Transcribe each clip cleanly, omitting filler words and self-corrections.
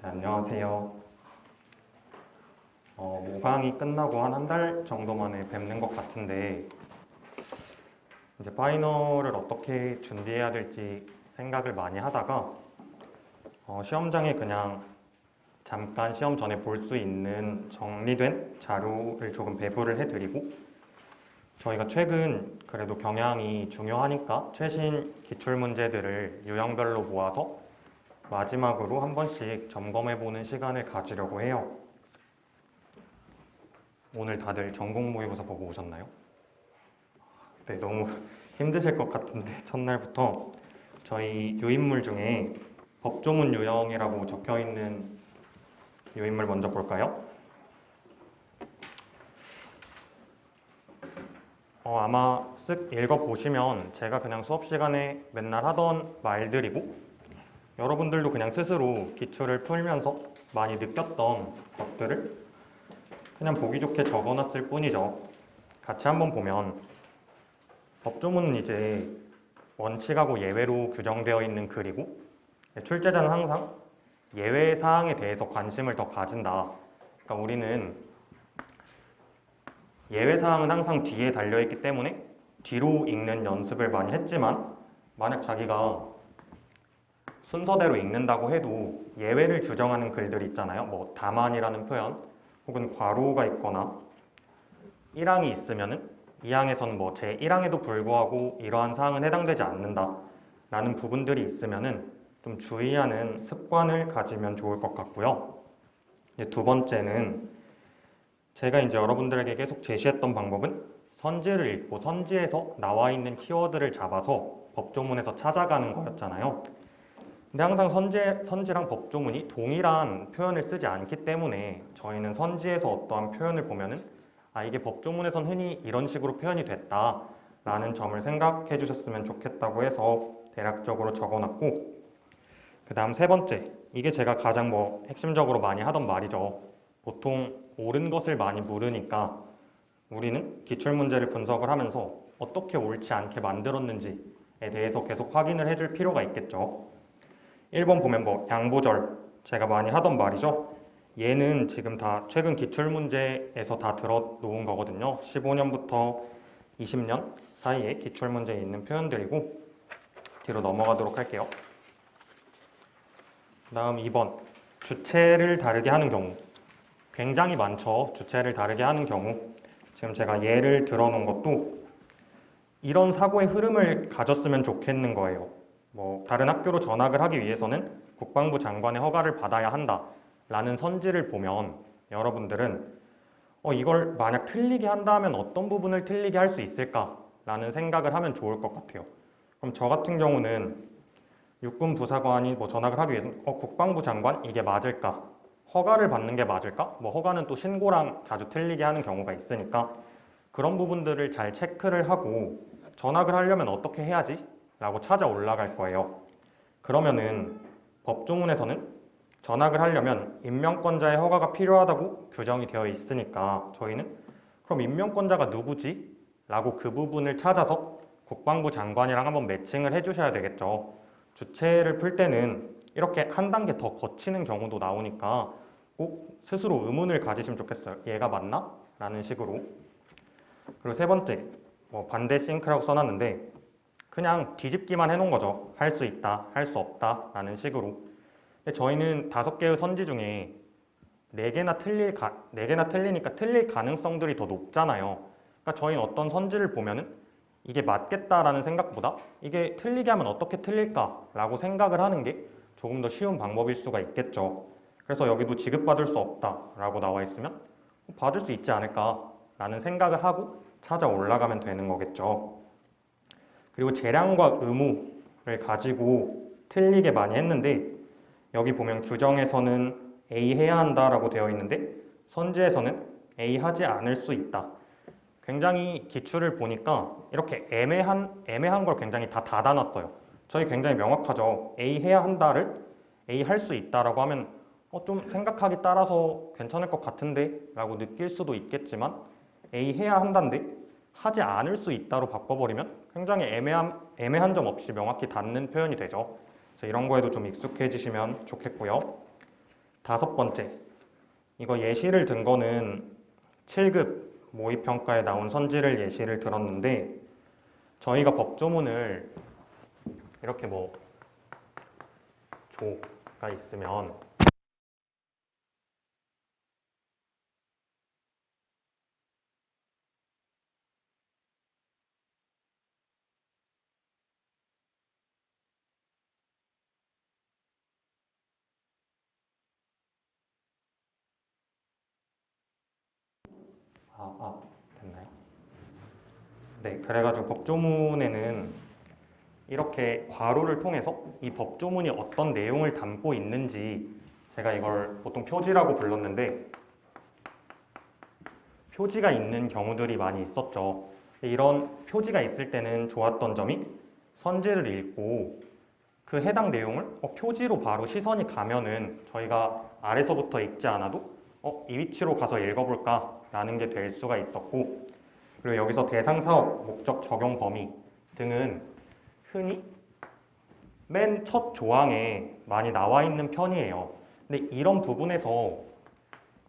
네, 안녕하세요. 5강이 끝나고 한 달 정도 만에 뵙는 것 같은데 이제 파이널을 어떻게 준비해야 될지 생각을 많이 하다가 시험장에 그냥 잠깐 시험 전에 볼 수 있는 정리된 자료를 조금 배부를 해드리고 저희가 최근 그래도 경향이 중요하니까 최신 기출문제들을 유형별로 모아서 마지막으로 한 번씩 점검해보는 시간을 가지려고 해요. 오늘 다들 전공 모의고사 보고 오셨나요? 네, 너무 힘드실 것 같은데 첫날부터 저희 유인물 중에 법조문 유형이라고 적혀있는 유인물 먼저 볼까요? 아마 쓱 읽어보시면 제가 그냥 수업 시간에 맨날 하던 말들이고 여러분들도 그냥 스스로 기출을 풀면서 많이 느꼈던 것들을 그냥 보기 좋게 적어놨을 뿐이죠. 같이 한번 보면 법조문은 이제 원칙하고 예외로 규정되어 있는 글이고 출제자는 항상 예외 사항에 대해서 관심을 더 가진다. 그러니까 우리는 예외 사항은 항상 뒤에 달려있기 때문에 뒤로 읽는 연습을 많이 했지만 만약 자기가 순서대로 읽는다고 해도 예외를 규정하는 글들이 있잖아요. 뭐 다만이라는 표현 혹은 괄호가 있거나 1항이 있으면은 2항에서는 뭐 제1항에도 불구하고 이러한 사항은 해당되지 않는다 라는 부분들이 있으면은 좀 주의하는 습관을 가지면 좋을 것 같고요. 이제 두 번째는 제가 이제 여러분들에게 계속 제시했던 방법은 선지를 읽고 선지에서 나와 있는 키워드를 잡아서 법조문에서 찾아가는 거였잖아요. 근데 항상 선지랑 법조문이 동일한 표현을 쓰지 않기 때문에 저희는 선지에서 어떠한 표현을 보면은 이게 법조문에선 흔히 이런 식으로 표현이 됐다 라는 점을 생각해 주셨으면 좋겠다고 해서 대략적으로 적어놨고 그 다음 세 번째, 이게 제가 가장 핵심적으로 많이 하던 말이죠. 보통 옳은 것을 많이 물으니까 우리는 기출문제를 분석을 하면서 어떻게 옳지 않게 만들었는지에 대해서 계속 확인을 해줄 필요가 있겠죠. 1번 보면 양보절, 제가 많이 하던 말이죠. 얘는 지금 다 최근 기출문제에서 다 들어놓은 거거든요. 15년부터 20년 사이에 기출문제에 있는 표현들이고 뒤로 넘어가도록 할게요. 그 다음 2번, 주체를 다르게 하는 경우. 굉장히 많죠. 주체를 다르게 하는 경우. 지금 제가 예를 들어놓은 것도 이런 사고의 흐름을 가졌으면 좋겠는 거예요. 다른 학교로 전학을 하기 위해서는 국방부 장관의 허가를 받아야 한다 라는 선지를 보면 여러분들은 이걸 만약 틀리게 한다면 어떤 부분을 틀리게 할 수 있을까 라는 생각을 하면 좋을 것 같아요. 그럼 저 같은 경우는 육군 부사관이 전학을 하기 위해서는 국방부 장관 이게 맞을까? 허가를 받는 게 맞을까? 허가는 또 신고랑 자주 틀리게 하는 경우가 있으니까 그런 부분들을 잘 체크를 하고 전학을 하려면 어떻게 해야지? 라고 찾아 올라갈 거예요. 그러면은 법조문에서는 전학을 하려면 임명권자의 허가가 필요하다고 규정이 되어 있으니까 저희는 그럼 임명권자가 누구지? 라고 그 부분을 찾아서 국방부 장관이랑 한번 매칭을 해주셔야 되겠죠. 주체를 풀 때는 이렇게 한 단계 더 거치는 경우도 나오니까 꼭 스스로 의문을 가지시면 좋겠어요. 얘가 맞나? 라는 식으로. 그리고 세 번째, 반대 싱크라고 써놨는데 그냥 뒤집기만 해놓은 거죠. 할 수 있다, 할 수 없다 라는 식으로. 근데 저희는 5개의 선지 중에 4개나 틀리니까 틀릴 가능성들이 더 높잖아요. 그러니까 저희는 어떤 선지를 보면은 이게 맞겠다라는 생각보다 이게 틀리게 하면 어떻게 틀릴까라고 생각을 하는 게 조금 더 쉬운 방법일 수가 있겠죠. 그래서 여기도 지급받을 수 없다라고 나와 있으면 받을 수 있지 않을까라는 생각을 하고 찾아 올라가면 되는 거겠죠. 그리고 재량과 의무를 가지고 틀리게 많이 했는데 여기 보면 규정에서는 A 해야 한다라고 되어 있는데 선지에서는 A 하지 않을 수 있다. 굉장히 기출을 보니까 이렇게 애매한 걸 굉장히 다 닫아놨어요. 저희 굉장히 명확하죠. A 해야 한다를 A 할 수 있다라고 하면 좀 생각하기 따라서 괜찮을 것 같은데 라고 느낄 수도 있겠지만 A 해야 한다인데 하지 않을 수 있다로 바꿔버리면 굉장히 애매한 점 없이 명확히 닫는 표현이 되죠. 그래서 이런 거에도 좀 익숙해지시면 좋겠고요. 다섯 번째, 이거 예시를 든 거는 7급 모의평가에 나온 선지를 예시를 들었는데 저희가 법조문을 이렇게 뭐 조가 있으면 됐나요? 네, 그래가지고 법조문에는 이렇게 괄호를 통해서 이 법조문이 어떤 내용을 담고 있는지 제가 이걸 보통 표지라고 불렀는데 표지가 있는 경우들이 많이 있었죠. 이런 표지가 있을 때는 좋았던 점이 선지를 읽고 그 해당 내용을 표지로 바로 시선이 가면은 저희가 아래서부터 읽지 않아도 이 위치로 가서 읽어볼까 라는 게 될 수가 있었고 그리고 여기서 대상 사업, 목적 적용 범위 등은 흔히 맨 첫 조항에 많이 나와 있는 편이에요. 근데 이런 부분에서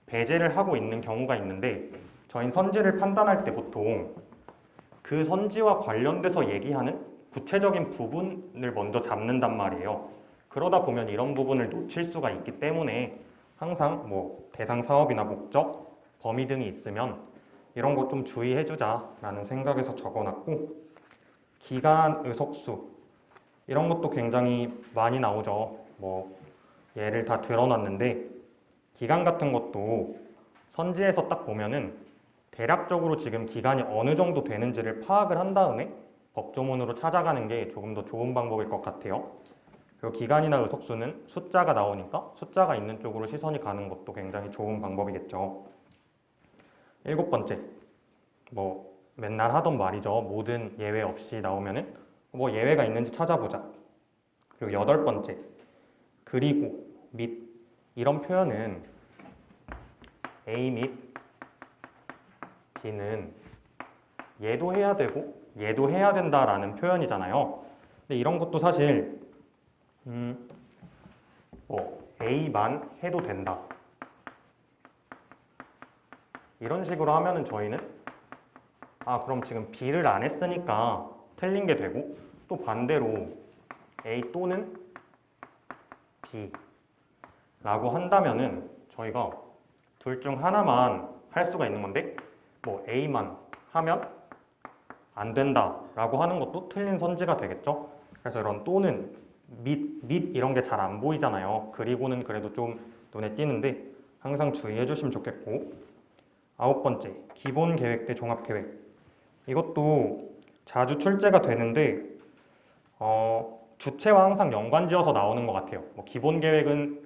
배제를 하고 있는 경우가 있는데 저희는 선지를 판단할 때 보통 그 선지와 관련돼서 얘기하는 구체적인 부분을 먼저 잡는단 말이에요. 그러다 보면 이런 부분을 놓칠 수가 있기 때문에 항상 뭐 대상 사업이나 목적, 범위 등이 있으면 이런 거 좀 주의해주자라는 생각에서 적어놨고 기간, 의석수 이런 것도 굉장히 많이 나오죠. 뭐 예를 다 들어놨는데 기간 같은 것도 선지에서 딱 보면은 대략적으로 지금 기간이 어느 정도 되는지를 파악을 한 다음에 법조문으로 찾아가는 게 조금 더 좋은 방법일 것 같아요. 그리고 기간이나 의석수는 숫자가 나오니까 숫자가 있는 쪽으로 시선이 가는 것도 굉장히 좋은 방법이겠죠. 일곱 번째, 뭐 맨날 하던 말이죠. 모든 예외 없이 나오면은 뭐 예외가 있는지 찾아보자. 그리고 여덟 번째, 그리고, 및 이런 표현은 A 및 B는 얘도 해야 되고 얘도 해야 된다라는 표현이잖아요. 근데 이런 것도 사실 뭐 A만 해도 된다. 이런 식으로 하면은 저희는 그럼 지금 B를 안 했으니까 틀린 게 되고 또 반대로 A 또는 B라고 한다면은 저희가 둘 중 하나만 할 수가 있는 건데 뭐 A만 하면 안 된다라고 하는 것도 틀린 선지가 되겠죠. 그래서 이런 또는 및 이런 게 잘 안 보이잖아요. 그리고는 그래도 좀 눈에 띄는데 항상 주의해 주시면 좋겠고 아홉 번째, 기본 계획 대 종합 계획. 이것도 자주 출제가 되는데 주체와 항상 연관지어서 나오는 것 같아요. 뭐 기본 계획은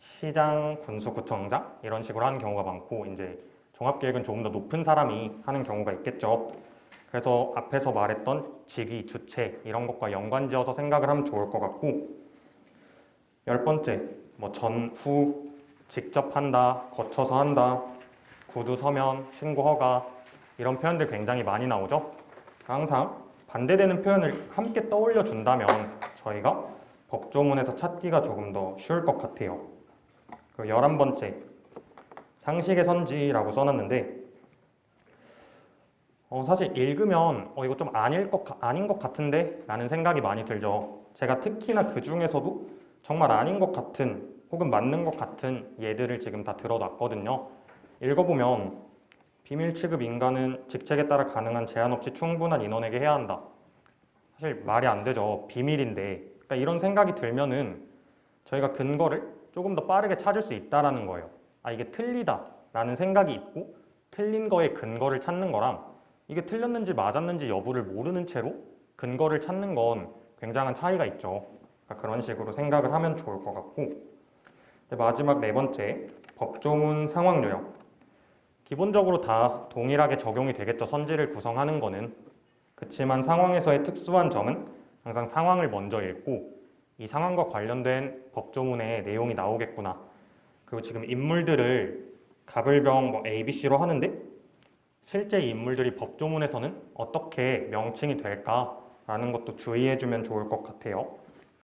시장, 군수, 구청장 이런 식으로 하는 경우가 많고 이제 종합 계획은 조금 더 높은 사람이 하는 경우가 있겠죠. 그래서 앞에서 말했던 직위, 주체 이런 것과 연관지어서 생각을 하면 좋을 것 같고 열 번째, 뭐 전, 후, 직접 한다, 거쳐서 한다, 구두 서면, 신고 허가 이런 표현들 굉장히 많이 나오죠. 항상 반대되는 표현을 함께 떠올려 준다면 저희가 법조문에서 찾기가 조금 더 쉬울 것 같아요. 그리고 11번째, 상식의 선지라고 써놨는데 사실 읽으면 이거 좀 아닌 것 같은데 라는 생각이 많이 들죠. 제가 특히나 그 중에서도 정말 아닌 것 같은 혹은 맞는 것 같은 예들을 지금 다 들어놨거든요. 읽어보면 비밀 취급 인가는 직책에 따라 가능한 제한 없이 충분한 인원에게 해야 한다. 사실 말이 안 되죠. 비밀인데. 그러니까 이런 생각이 들면은 저희가 근거를 조금 더 빠르게 찾을 수 있다라는 거예요. 이게 틀리다라는 생각이 있고 틀린 거에 근거를 찾는 거랑 이게 틀렸는지 맞았는지 여부를 모르는 채로 근거를 찾는 건 굉장한 차이가 있죠. 그러니까 그런 식으로 생각을 하면 좋을 것 같고 마지막 네 번째, 법조문 상황 요약. 기본적으로 다 동일하게 적용이 되겠죠. 선지를 구성하는 거는. 그렇지만 상황에서의 특수한 점은 항상 상황을 먼저 읽고 이 상황과 관련된 법조문의 내용이 나오겠구나. 그리고 지금 인물들을 갑을병 뭐 A, B, C로 하는데 실제 이 인물들이 법조문에서는 어떻게 명칭이 될까라는 것도 주의해주면 좋을 것 같아요.